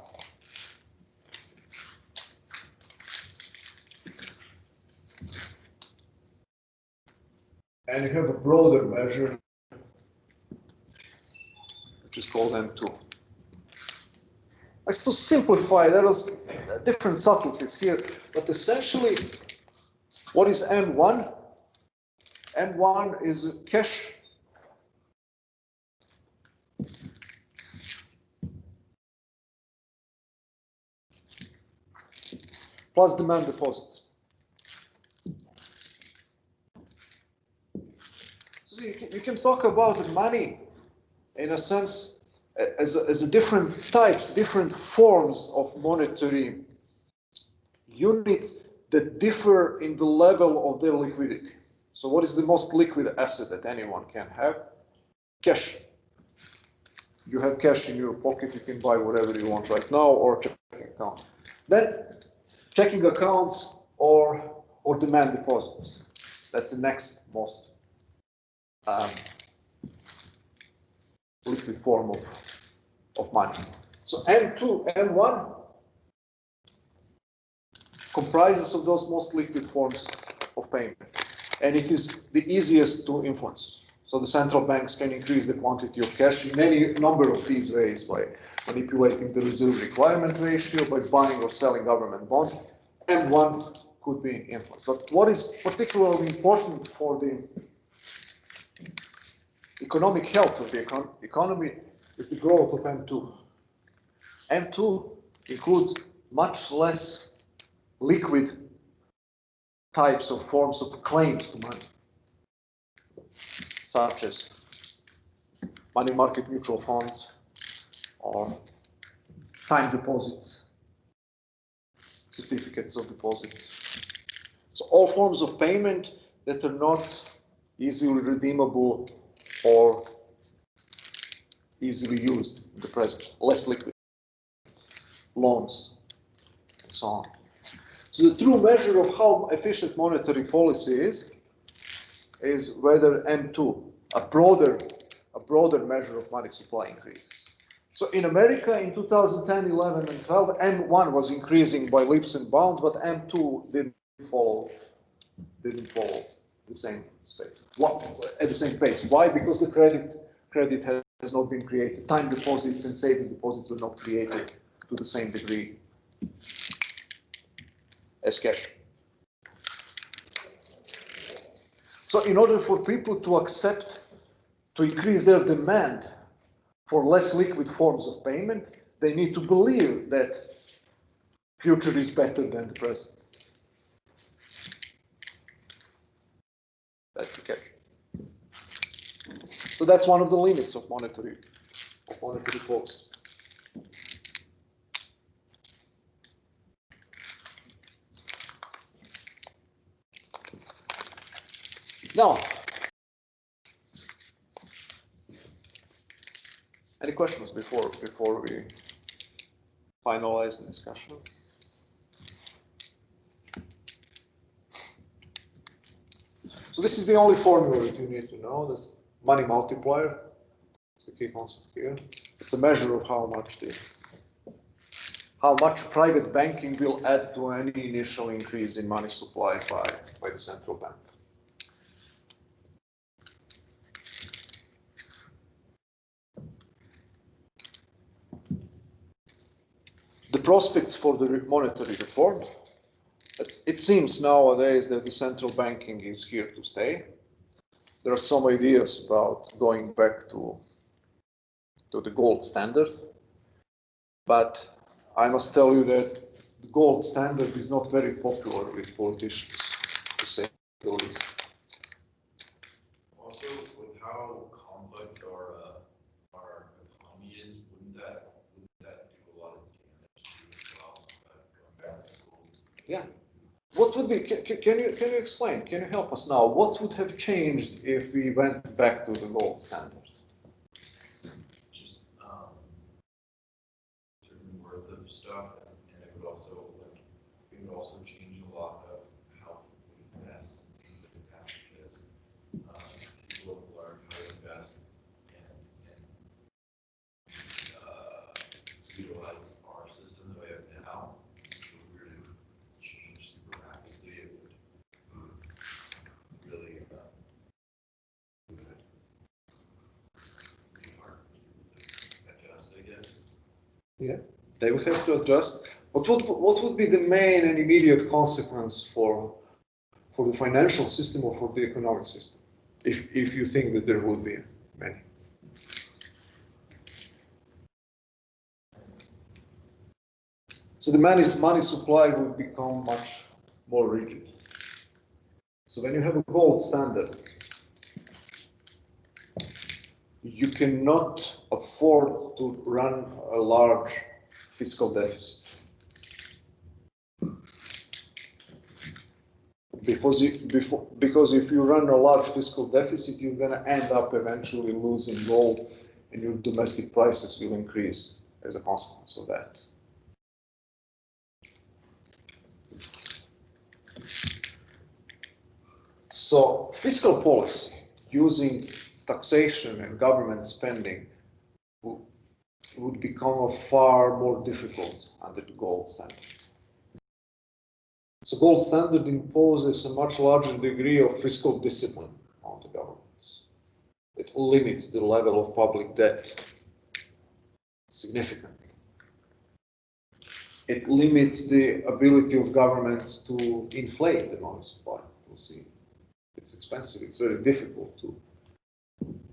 And you have a broader measure, which is called M2. To simplify, there are different subtleties here, but essentially, what is M1? M1 is cash plus demand deposits. So you can talk about money in a sense as a different types, different forms of monetary units that differ in the level of their liquidity. So what is the most liquid asset that anyone can have? Cash. You have cash in your pocket, you can buy whatever you want right now, or checking account. Then checking accounts or demand deposits. That's the next most liquid form of money. So M2, M1 comprises of those most liquid forms of payment. And it is the easiest to influence. So the central banks can increase the quantity of cash in any number of these ways, by manipulating the reserve requirement ratio, by buying or selling government bonds. M1 could be influenced. But what is particularly important for the economic health of the economy is the growth of M2. M2 includes much less liquid types of forms of claims to money, such as money market mutual funds or time deposits, certificates of deposits. So all forms of payment that are not easily redeemable or easily used in the present, less liquid, loans, and so on. So the true measure of how efficient monetary policy is whether M2, a broader measure of money supply, increases. So in America in 2010, 11, and 12, M1 was increasing by leaps and bounds, but M2 didn't follow the same space. At the same pace. Why? Because the credit has not been created. Time deposits and saving deposits were not created to the same degree as cash. So in order for people to accept, to increase their demand for less liquid forms of payment, they need to believe that future is better than the present. That's the catch. So that's one of the limits of monetary policy. Now, any questions before we finalize the discussion? So this is the only formula that you need to know. This money multiplier. It's the key concept here. It's a measure of how much private banking will add to any initial increase in money supply by the central bank. The prospects for the monetary reform. It seems nowadays that the central banking is here to stay. There are some ideas about going back to the gold standard, but I must tell you that the gold standard is not very popular with politicians, to say the least. Also, with how complex our economy is, wouldn't that do a lot of damage to it as well? Going back to gold. Yeah. What would be? Can you explain? Can you help us now? What would have changed if we went back to the gold standard? Just certain worth of stuff, and it would also change a lot of how we invest in things like that, because people have learned how to invest and utilize our system the way it is now. If we were to change super rapidly, it would really be hard to adjust, I guess. Yeah, they would have to adjust. But what would be the main and immediate consequence for the financial system or for the economic system, if you think that there would be many? So the money supply will become much more rigid. So when you have a gold standard, you cannot afford to run a large fiscal deficit. Because if you run a large fiscal deficit, you're going to end up eventually losing gold, and your domestic prices will increase as a consequence of that. So fiscal policy using taxation and government spending would become far more difficult under the gold standard. So gold standard imposes a much larger degree of fiscal discipline on the governments. It limits the level of public debt significantly. It limits the ability of governments to inflate the money supply. We'll see. It's expensive. It's very difficult to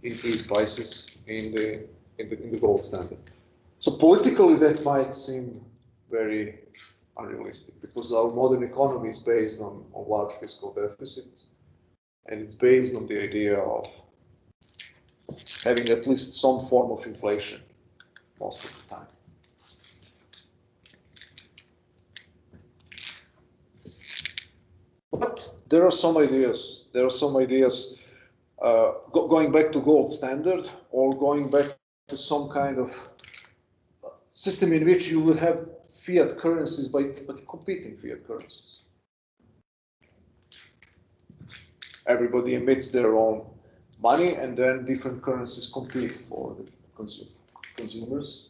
increase prices in the gold standard. So politically, that might seem very unrealistic because our modern economy is based on large fiscal deficits, and it's based on the idea of having at least some form of inflation most of the time. But there are some ideas. There are some ideas going back to gold standard or going back to some kind of system in which you would have fiat currencies by competing fiat currencies. Everybody emits their own money, and then different currencies compete for the consumers,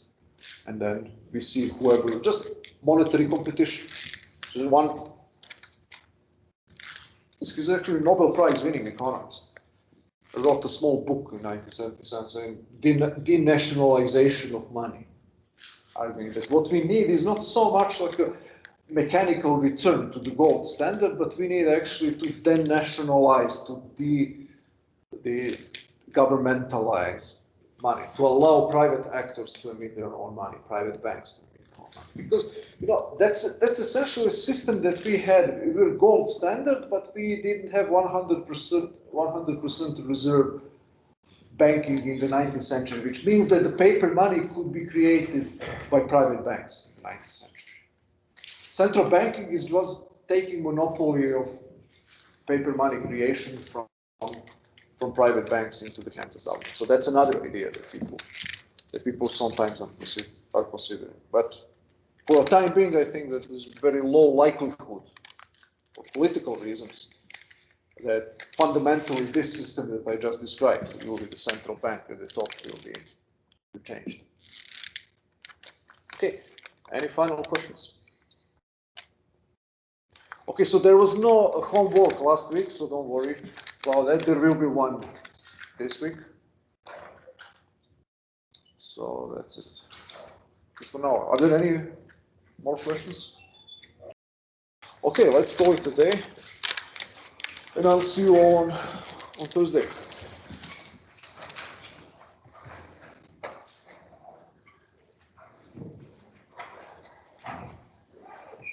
and then we see whoever, just monetary competition. So one, he's actually a Nobel Prize winning economist. I wrote a small book in 1977 saying denationalization of money, arguing that what we need is not so much like a mechanical return to the gold standard, but we need actually to denationalize, to governmentalize money, to allow private actors to emit their own money, private banks to emit their own money. Because that's essentially a system that we had. We were gold standard, but we didn't have 100% reserve banking in the 19th century, which means that the paper money could be created by private banks in the 19th century. Central banking was taking monopoly of paper money creation from private banks into the hands of government. So that's another idea that people sometimes are considering. But for the time being, I think that there's very low likelihood, for political reasons, that fundamentally this system that I just described, will be the central bank at the top, will be changed. Okay, any final questions? Okay, so there was no homework last week, so don't worry about that. There will be one this week. So that's it. For now, are there any more questions? Okay, let's call it a day. And I'll see you all on Thursday.